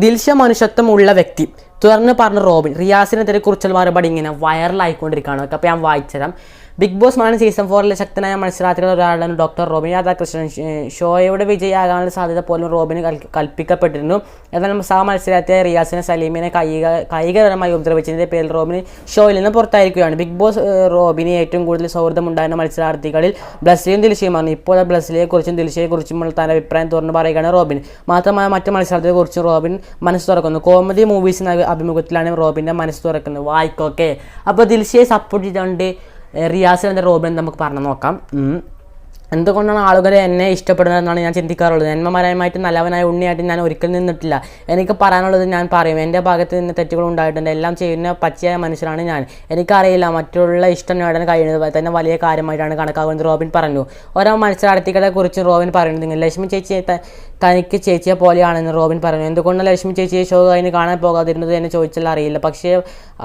ദിൽഷ മനുഷ്യത്വമുള്ള വ്യക്തി തുറന്ന് പറഞ്ഞ റോബിൻ റിയാസിനെതിരെ കുറിച്ചുള്ള മറുപടി ഇങ്ങനെ വൈറലായിക്കൊണ്ടിരിക്കുകയാണ്. ഓക്കെ, അപ്പോൾ ഞാൻ വായിച്ചുതരാം. ബിഗ് ബോസ് മലയാളം സീസൺ 4 ശക്തനായ മത്സരാർത്ഥികൾ ഒരാളാണ് ഡോക്ടർ റോബിൻ രാധാകൃഷ്ണൻ. ഷോയുടെ വിജയിയാകാനുള്ള സാധ്യത പോലും റോബിന് കൽപ്പിക്കപ്പെട്ടിരുന്നു. എന്നാൽ സഹ മത്സരാർത്ഥിയായ റിയാസിനെ സലീമിനെ കായികപരമായി ഉപദ്രവിച്ചതിൻ്റെ പേരിൽ റോബിന് ഷോയിൽ നിന്ന് പുറത്തായിരിക്കുകയാണ്. ബിഗ് ബോസ് റോബിന് ഏറ്റവും കൂടുതൽ സൗഹൃദമുണ്ടായിരുന്ന മത്സരാർത്ഥികളിൽ ബ്ലസ്ലിയും ദിൽഷയുമാണ്. ഇപ്പോൾ ബ്ലസ്ലിയെക്കുറിച്ചും ദിൽഷയെക്കുറിച്ചുമുള്ള തൻ്റെ അഭിപ്രായം തുറന്നു പറയുകയാണ് റോബിൻ. മാത്രമല്ല മറ്റു മത്സരാർത്ഥികളെക്കുറിച്ചും റോബിൻ മനസ്സ് തുറക്കുന്നു. കോമഡി മൂവീസിന് അഭിമുഖത്തിലാണ് റോബിൻ്റെ മനസ്സ് തുറക്കുന്നത്. വായിക്കോക്കെ. അപ്പോൾ ദിൽഷയെ സപ്പോർട്ട് ചെയ്തുകൊണ്ട് റിയാസിനെ റോബിൻ നമുക്ക് പറഞ്ഞു നോക്കാം. എന്തുകൊണ്ടാണ് ആളുകൾ എന്നെ ഇഷ്ടപ്പെടുന്നതെന്നാണ് ഞാൻ ചിന്തിക്കാറുള്ളത്. ജന്മപരമായിട്ട് നല്ലവനായ ഉണ്ണിയായിട്ട് ഞാൻ ഒരിക്കലും നിന്നിട്ടില്ല. എനിക്ക് പറയാനുള്ളത് ഞാൻ പറയും. എൻ്റെ ഭാഗത്ത് നിന്ന് തെറ്റുകൾ ഉണ്ടായിട്ടുണ്ട്. എല്ലാം ചെയ്യുന്ന പച്ചയായ മനുഷ്യനാണ് ഞാൻ. എനിക്കറിയില്ല മറ്റുള്ള ഇഷ്ടം നേടാൻ കഴിയുന്നത് തന്നെ വലിയ കാര്യമായിട്ടാണ് കണക്കാക്കുന്നത് റോബിൻ പറഞ്ഞു. ഓരോ മത്സരാർത്ഥികളെ കുറിച്ച് റോബിൻ പറയുന്നത് ലക്ഷ്മി ചേച്ചിയെ തനിക്ക് ചേച്ചിയെ പോലെയാണെന്ന് റോബിൻ പറഞ്ഞു. എന്തുകൊണ്ടാണ് ലക്ഷ്മി ചേച്ചിയെ ഷോ കഴിഞ്ഞ് കാണാൻ പോകാതിരുന്നത് എന്ന് ചോദിച്ചാൽ അറിയില്ല, പക്ഷേ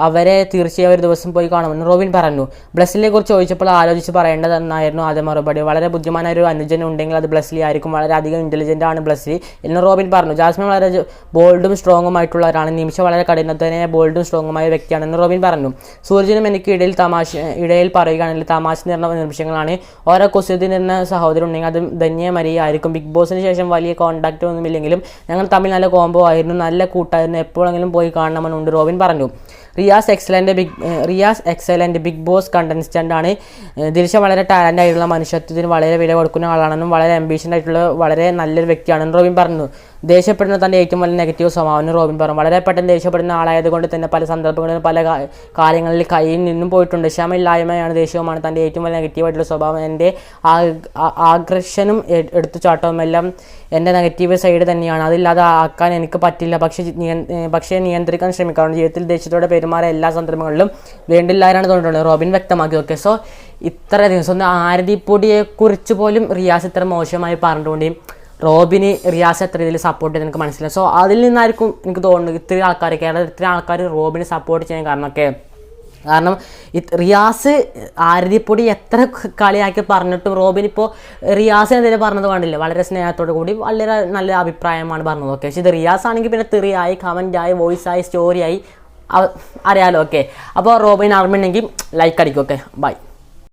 അവരെ തീർച്ചയായും ഒരു ദിവസം പോയി കാണുമെന്ന് റോബിൻ പറഞ്ഞു. ബ്ലസ്ലിയെ കുറിച്ച് ചോദിച്ചപ്പോൾ ആലോചിച്ച് പറയേണ്ടതെന്നായിരുന്നു ആദ്യ മറുപടി. വളരെ ബുദ്ധിമാനായ ഒരു അനുജൻ ഉണ്ടെങ്കിൽ അത് ബ്ലസ്ലി ആയിരിക്കും. വളരെയധികം ഇൻ്റലിജൻ്റ് ആണ് ബ്ലസ്ലി എന്ന് റോബിൻ പറഞ്ഞു. ജാസ്മിൻ വളരെ ബോൾഡും സ്ട്രോങ്ങുമായിട്ടുള്ളവരാണ്. നിമിഷ വളരെ കഠിനത്തിനായ ബോൾഡും സ്ട്രോങ്ങുമായ വ്യക്തിയാണെന്ന് റോബിൻ പറഞ്ഞു. സൂരജിനും എനിക്ക് ഇടയിൽ പറയുകയാണെങ്കിൽ തമാശ നിറഞ്ഞ നിമിഷങ്ങളാണ്. ഓരോ കുസൃതി നിന്ന സഹോദരൻ ഉണ്ടെങ്കിൽ അത് ധന്യ മരിയ ആയിരിക്കും. ബിഗ് ബോസിന് ശേഷം വലിയ കോൺടാക്റ്റ് ഒന്നുമില്ലെങ്കിലും ഞങ്ങൾ തമ്മിൽ നല്ല കോംബോ ആയിരുന്നു, നല്ല കൂട്ടായിരുന്നു, എപ്പോഴെങ്കിലും പോയി കാണണമെന്നുണ്ട് റോബിൻ പറഞ്ഞു. Riyas excellent Bigg Boss contestant ആണ്. ദിൽഷ വളരെ ടാലൻ്റ് ആയിട്ടുള്ള മനുഷ്യത്വത്തിന് വളരെ വില കൊടുക്കുന്ന ആളാണെന്നും വളരെ അംബീഷൻ ആയിട്ടുള്ള വളരെ നല്ലൊരു വ്യക്തിയാണെന്ന് റോബിൻ പറഞ്ഞു. ദേഷ്യപ്പെടുന്ന തൻ്റെ ഏറ്റവും വലിയ നെഗറ്റീവ് സ്വഭാവം റോബിൻ പറഞ്ഞു. വളരെ പെട്ടെന്ന് ദേഷ്യപ്പെടുന്ന ആളായതുകൊണ്ട് തന്നെ പല സന്ദർഭങ്ങളിലും പല കാര്യങ്ങളിൽ കയ്യിൽ നിന്നും പോയിട്ടുണ്ട്. ക്ഷമയില്ലായ്മയാണ് ദേഷ്യവുമാണ് തൻ്റെ ഏറ്റവും വലിയ നെഗറ്റീവായിട്ടുള്ള സ്വഭാവം. എൻ്റെ ആഗ്രഷനും എടുത്തുചാട്ടവും എല്ലാം എൻ്റെ നെഗറ്റീവ് സൈഡ് തന്നെയാണ്. അതില്ലാതെ ആക്കാൻ എനിക്ക് പറ്റില്ല, പക്ഷേ നിയന്ത്രിക്കാൻ ശ്രമിക്കാറുണ്ട്. ജീവിതത്തിൽ ദേഷ്യത്തോടെ പെരുമാറിയ എല്ലാ സന്ദർഭങ്ങളിലും വേണ്ടില്ലാരാണ് തോന്നിയിട്ടുള്ളത് റോബിൻ വ്യക്തമാക്കി. ഓക്കെ, സോ ഇത്രയധികം സ്വന്തം ആരതിപ്പൊടിയെക്കുറിച്ച് പോലും റിയാസ് ഇത്ര മോശമായി പറഞ്ഞുകൊണ്ട് റോബിന് റിയാസ് എത്ര രീതിയിൽ സപ്പോർട്ട് ചെയ്ത് എനിക്ക് മനസ്സിലായി. സോ അതിൽ നിന്നായിരിക്കും എനിക്ക് തോന്നുന്നത് കേരളത്തിൽ ഇത്രയും ആൾക്കാർ റോബിനെ സപ്പോർട്ട് ചെയ്യാൻ കാരണം റിയാസ് ആരതിപ്പൊടി എത്ര കളിയാക്കി പറഞ്ഞിട്ടും റോബിൻ ഇപ്പോൾ റിയാസിനെതിരെ പറഞ്ഞത് കണ്ടില്ല. വളരെ സ്നേഹത്തോടു കൂടി വളരെ നല്ല അഭിപ്രായമാണ് പറഞ്ഞത്. ഓക്കെ, പക്ഷേ ഇത് റിയാസ് ആണെങ്കിൽ പിന്നെ തെറിയായി, കമൻറ്റായി, വോയിസായി, സ്റ്റോറിയായി അറിയാലോ. ഓക്കെ, അപ്പോൾ റോബിൻ ആർമിണ്ടെങ്കിൽ ലൈക്ക് അടിക്കും. Okay, by.